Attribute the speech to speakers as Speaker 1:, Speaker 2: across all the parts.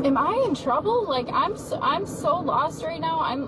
Speaker 1: Am I in trouble? Like, I'm so lost right now.
Speaker 2: I'm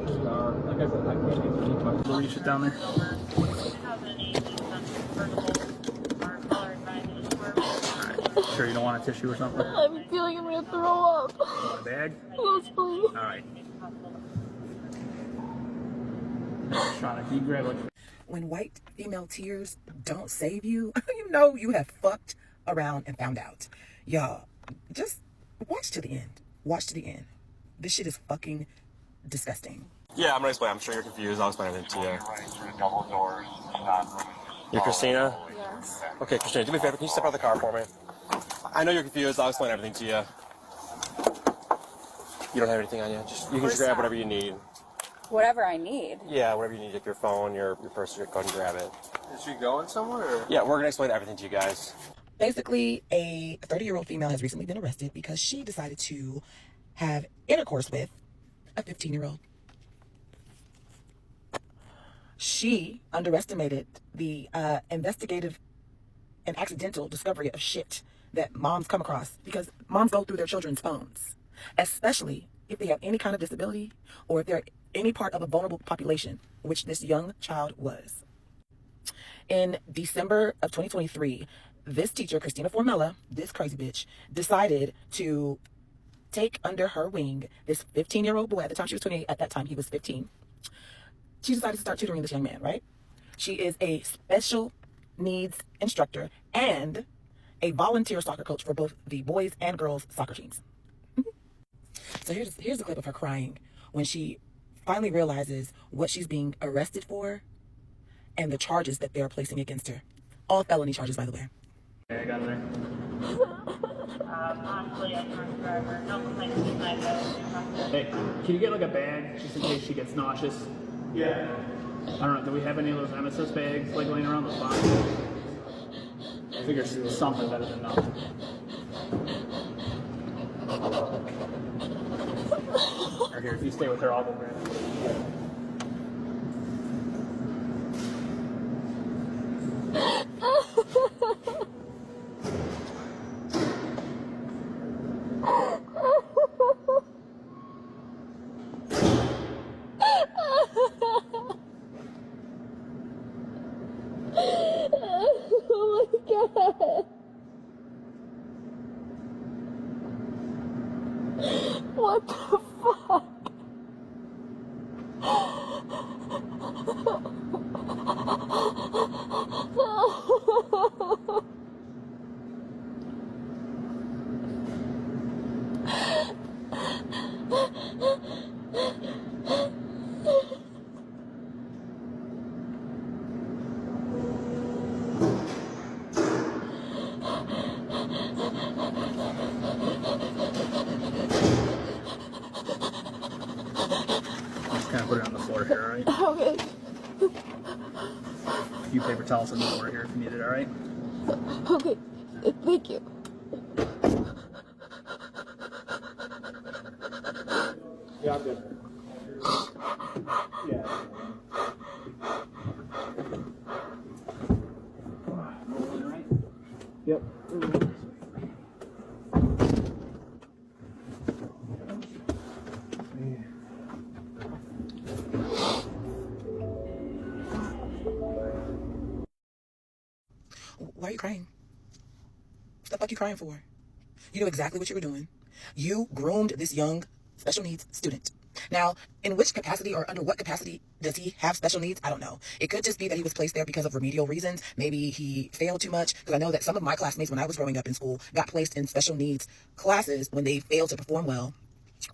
Speaker 2: sure you are. Like I said, I can't answer any questions. Will you sit down there? Sure you don't want a tissue or something?
Speaker 1: I'm feeling I'm gonna throw up.
Speaker 2: You want a bag?
Speaker 1: Yes, please.
Speaker 2: Alright. Shauna, can you grab it?
Speaker 3: When white female tears don't save you, you know you have fucked around and found out. Y'all, just watch to the end. Watch to the end. This shit is fucking disgusting.
Speaker 4: Yeah, I'm gonna explain. I'm sure you're confused. I'll explain everything to you. You're Christina?
Speaker 1: Yes.
Speaker 4: Okay, Christina, do me a favor. Can you step out of the car for me? I know you're confused. I'll explain everything to you. You don't have anything on you? You can just grab whatever you need.
Speaker 1: Whatever I need.
Speaker 4: Yeah, whatever you need. Like your phone, your purse, go ahead and grab it.
Speaker 5: Is she going somewhere? Or?
Speaker 4: Yeah, we're gonna explain everything to you guys.
Speaker 3: Basically, a 30-year-old female has recently been arrested because she decided to have intercourse with a 15-year-old. She underestimated the investigative and accidental discovery of shit that moms come across because moms go through their children's phones, especially if they have any kind of disability or if they're any part of a vulnerable population, which this young child was. In December of 2023, this teacher, Christina Formella, this crazy bitch, decided to take under her wing this 15-year-old boy. At the time she was 28, at that time he was 15. She decided to start tutoring this young man, right? She is a special needs instructor and a volunteer soccer coach for both the boys and girls soccer teams. So here's a clip of her crying when she finally realizes what she's being arrested for and the charges that they are placing against her. All felony charges, by the way.
Speaker 2: Okay, I got it there.
Speaker 6: Possibly a drunk driver. No complaints tonight, though.
Speaker 2: Hey, can you get like a bag just in case she gets nauseous? Yeah. I don't know, do we have any of those emesis bags like laying around the spot? I figure something better than nothing. Or here, if you stay with her, I'll go grab it.
Speaker 1: Oh my god. What the fuck?
Speaker 2: Kind of put it on the floor here, alright?
Speaker 1: Okay.
Speaker 2: A few paper towels on the floor here if you need it, alright?
Speaker 1: Okay. Thank you.
Speaker 2: Yeah, I'm good. Yeah. Alright? Yep.
Speaker 3: Why are you crying? What the fuck are you crying for? You knew exactly what you were doing. You groomed this young special needs student. Now, in which capacity or under what capacity does he have special needs? I don't know. It could just be that he was placed there because of remedial reasons. Maybe he failed too much. Because I know that some of my classmates when I was growing up in school got placed in special needs classes when they failed to perform well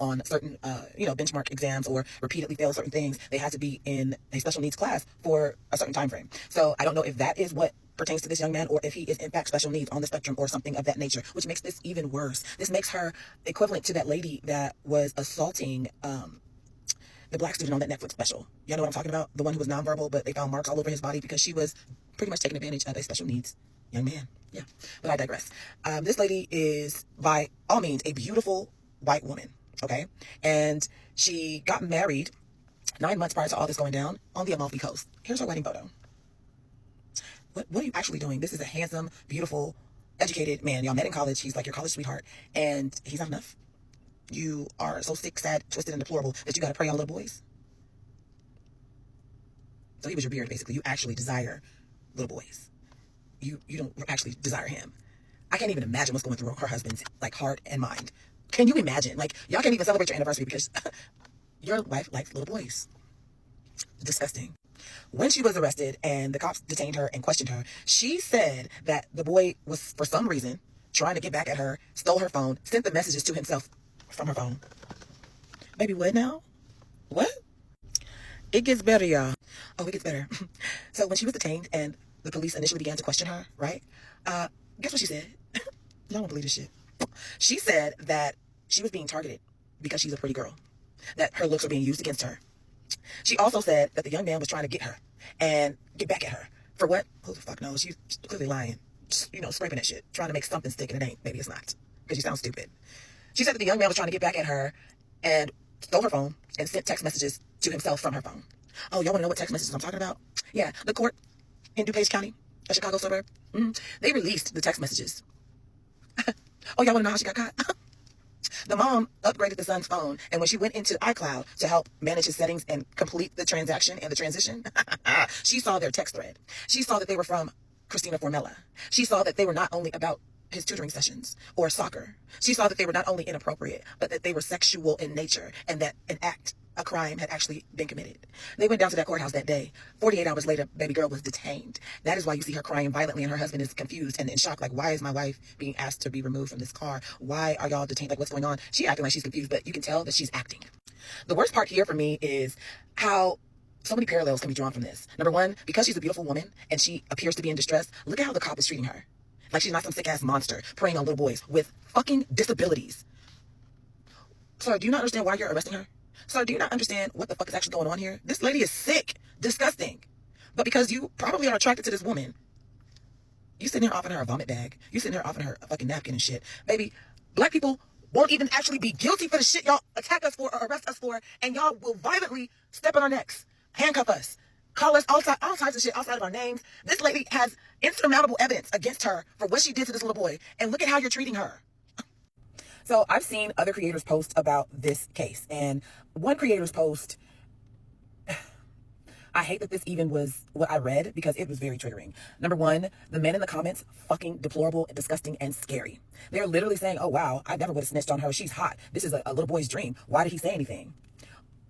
Speaker 3: on certain, benchmark exams or repeatedly failed certain things. They had to be in a special needs class for a certain time frame. So I don't know if that is what pertains to this young man or if he is in fact special needs on the spectrum or something of that nature, which makes this even worse. This makes her equivalent to that lady that was assaulting the black student on that Netflix special. Y'all know what I'm talking about? The one who was nonverbal, but they found marks all over his body because she was pretty much taking advantage of a special needs young man. Yeah, but I digress. This lady is by all means a beautiful white woman, okay? And she got married 9 months prior to all this going down on the Amalfi Coast. Here's her wedding photo. What are you actually doing? This is a handsome, beautiful, educated man. Y'all met in college. He's like your college sweetheart, and he's not enough. You are so sick, sad, twisted, and deplorable that you got to prey on little boys. So he was your beard, basically. You actually desire little boys. You don't actually desire him. I can't even imagine what's going through her husband's like heart and mind. Can you imagine? Like, y'all can't even celebrate your anniversary because your wife likes little boys. Disgusting. When she was arrested and the cops detained her and questioned her, she said that the boy was, for some reason, trying to get back at her, stole her phone, sent the messages to himself from her phone. Baby, what now? What? It gets better, y'all. Oh, it gets better. So when she was detained and the police initially began to question her, right? Guess what she said? Y'all don't believe this shit. She said that she was being targeted because she's a pretty girl, that her looks were being used against her. She also said that the young man was trying to get her and get back at her. For what? Who the fuck knows? She's clearly lying. Just, scraping that shit. Trying to make something stick and it ain't. Maybe it's not. Because she sounds stupid. She said that the young man was trying to get back at her and stole her phone and sent text messages to himself from her phone. Oh, y'all want to know what text messages I'm talking about? Yeah, the court in DuPage County, a Chicago suburb. They released the text messages. Oh, y'all want to know how she got caught? The mom upgraded the son's phone, and when she went into iCloud to help manage his settings and complete the transaction and the transition, she saw their text thread. She saw that they were from Christina Formella. She saw that they were not only about his tutoring sessions or soccer. She saw that they were not only inappropriate, but that they were sexual in nature and that a crime had actually been committed. They went down to that courthouse that day. 48 hours later, baby girl was detained. That is why you see her crying violently and her husband is confused and in shock. Like, why is my wife being asked to be removed from this car? Why are y'all detained? Like, what's going on? She acting like she's confused, but you can tell that she's acting. The worst part here for me is how so many parallels can be drawn from this. Number one, because she's a beautiful woman and she appears to be in distress, look at how the cop is treating her. Like she's not some sick-ass monster preying on little boys with fucking disabilities. Sir, do you not understand why you're arresting her? Sir, do you not understand what the fuck is actually going on here? This lady is sick. Disgusting. But because you probably are attracted to this woman, you sitting here offering her a vomit bag. You sitting here offering her a fucking napkin and shit. Baby, black people won't even actually be guilty for the shit y'all attack us for or arrest us for, and y'all will violently step on our necks, handcuff us, call us all types of shit outside of our names. This lady has insurmountable evidence against her for what she did to this little boy, and look at how you're treating her. So I've seen other creators post about this case, and one creator's post, I hate that this even was what I read because it was very triggering. Number one, the men in the comments, fucking deplorable, disgusting, and scary. They're literally saying, oh wow, I never would have snitched on her. She's hot. This is a little boy's dream. Why did he say anything?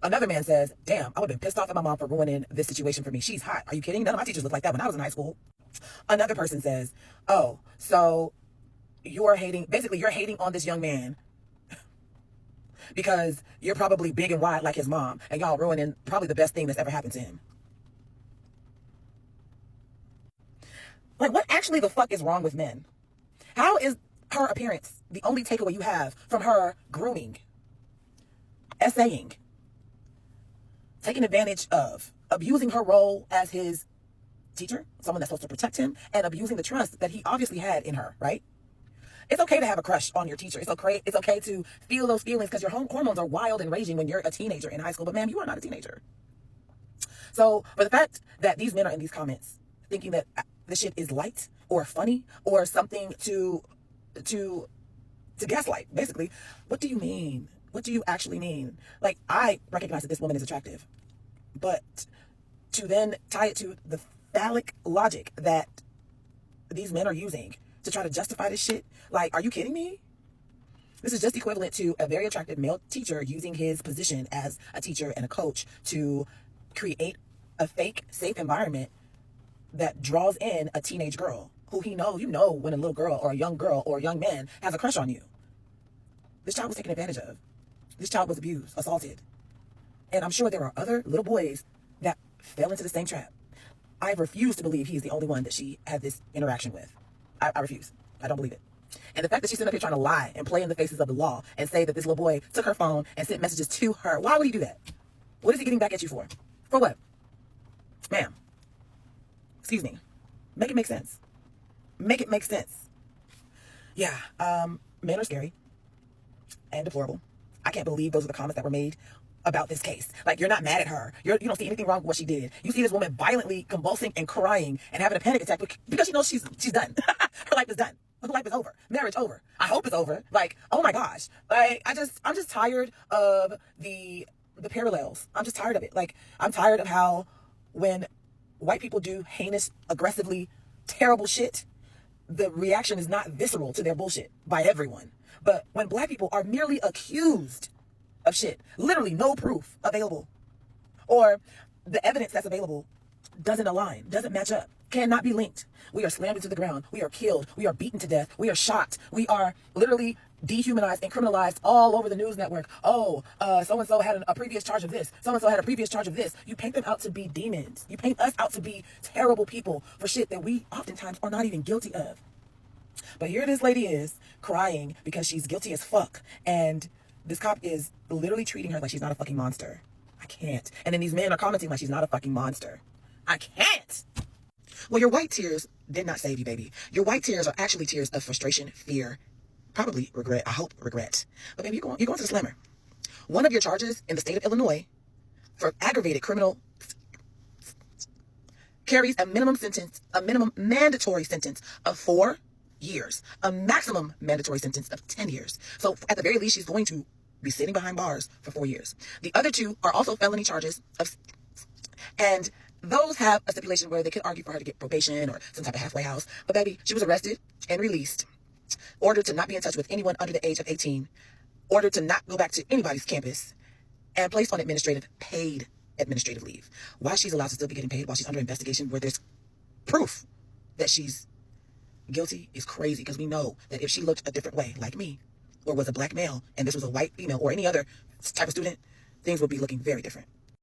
Speaker 3: Another man says, damn, I would have been pissed off at my mom for ruining this situation for me. She's hot. Are you kidding? None of my teachers looked like that when I was in high school. Another person says, oh, so you're hating on this young man because you're probably big and wide like his mom, and y'all ruining probably the best thing that's ever happened to him. Like, what actually the fuck is wrong with men? How is her appearance the only takeaway you have from her grooming, essaying, taking advantage of, abusing her role as his teacher, someone that's supposed to protect him, and abusing the trust that he obviously had in her, right? It's okay to have a crush on your teacher. It's okay to feel those feelings because your hormones are wild and raging when you're a teenager in high school. But ma'am, you are not a teenager. So for the fact that these men are in these comments thinking that this shit is light or funny or something to gaslight, basically, what do you mean? What do you actually mean? Like, I recognize that this woman is attractive, but to then tie it to the phallic logic that these men are using to try to justify this shit, like, are you kidding me? This is just equivalent to a very attractive male teacher using his position as a teacher and a coach to create a fake, safe environment that draws in a teenage girl who you know when a little girl or a young man has a crush on you. This child was taken advantage of. This child was abused, assaulted. And I'm sure there are other little boys that fell into the same trap. I refuse to believe he's the only one that she had this interaction with. I refuse. I don't believe it. And the fact that she's sitting up here trying to lie and play in the faces of the law and say that this little boy took her phone and sent messages to her. Why would he do that? What is he getting back at you for? For what? Ma'am. Excuse me. Make it make sense. Make it make sense. Yeah. Men are scary and deplorable. I can't believe those are the comments that were made about this case. Like, you're not mad at her. You don't see anything wrong with what she did. You see this woman violently convulsing and crying and having a panic attack because she knows she's done. Her life is done. Her life is is over. Like, oh my gosh. Like, I'm just tired of the parallels. I'm just tired of it. Like, I'm tired of how when white people do heinous, aggressively terrible shit, the reaction is not visceral to their bullshit by everyone. But when black people are merely accused of shit, literally no proof available, or the evidence that's available doesn't align, doesn't match up, cannot be linked, we are slammed into the ground, we are killed, we are beaten to death, we are shot, we are literally dehumanized and criminalized all over the news network. Oh, so-and-so had a previous charge of this, so-and-so had a previous charge of this. You paint them out to be demons. You paint us out to be terrible people for shit that we oftentimes are not even guilty of. But here this lady is crying because she's guilty as fuck, and this cop is literally treating her like she's not a fucking monster. I can't. And then these men are commenting like she's not a fucking monster. I can't. Well, your white tears did not save you, baby. Your white tears are actually tears of frustration, fear, probably regret. I hope regret. But baby, you're going to the slammer. One of your charges in the state of Illinois for aggravated criminal carries a minimum mandatory sentence of 4 years, a maximum mandatory sentence of 10 years. So at the very least, she's going to be sitting behind bars for 4 years. The other two are also felony charges and those have a stipulation where they could argue for her to get probation or some type of halfway house. But baby, she was arrested and released, ordered to not be in touch with anyone under the age of 18, ordered to not go back to anybody's campus, and placed on paid administrative leave. Why she's allowed to still be getting paid while she's under investigation where there's proof that she's guilty is crazy, because we know that if she looked a different way, like me, or was a black male, and this was a white female or any other type of student, things would be looking very different.